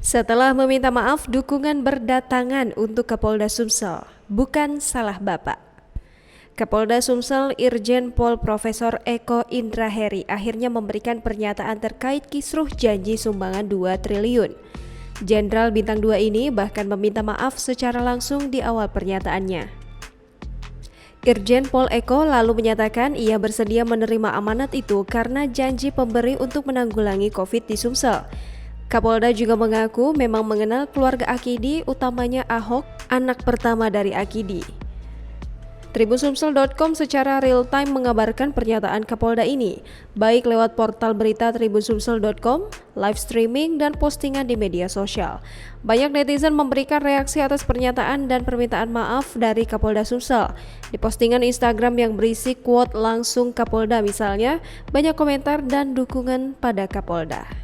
Setelah meminta maaf, dukungan berdatangan untuk Kapolda Sumsel. Bukan salah Bapak. Kapolda Sumsel Irjen Pol Profesor Eko Indraheri akhirnya memberikan pernyataan terkait kisruh janji sumbangan 2 triliun. Jenderal Bintang 2 ini bahkan meminta maaf secara langsung di awal pernyataannya. Irjen Pol Eko lalu menyatakan ia bersedia menerima amanat itu karena janji pemberi untuk menanggulangi COVID di Sumsel. Kapolda juga mengaku memang mengenal keluarga Akidi, utamanya Ahok, anak pertama dari Akidi. Tribunsumsel.com secara real-time mengabarkan pernyataan Kapolda ini, baik lewat portal berita Tribunsumsel.com, live streaming, dan postingan di media sosial. Banyak netizen memberikan reaksi atas pernyataan dan permintaan maaf dari Kapolda Sumsel. Di postingan Instagram yang berisi quote langsung Kapolda misalnya, banyak komentar dan dukungan pada Kapolda.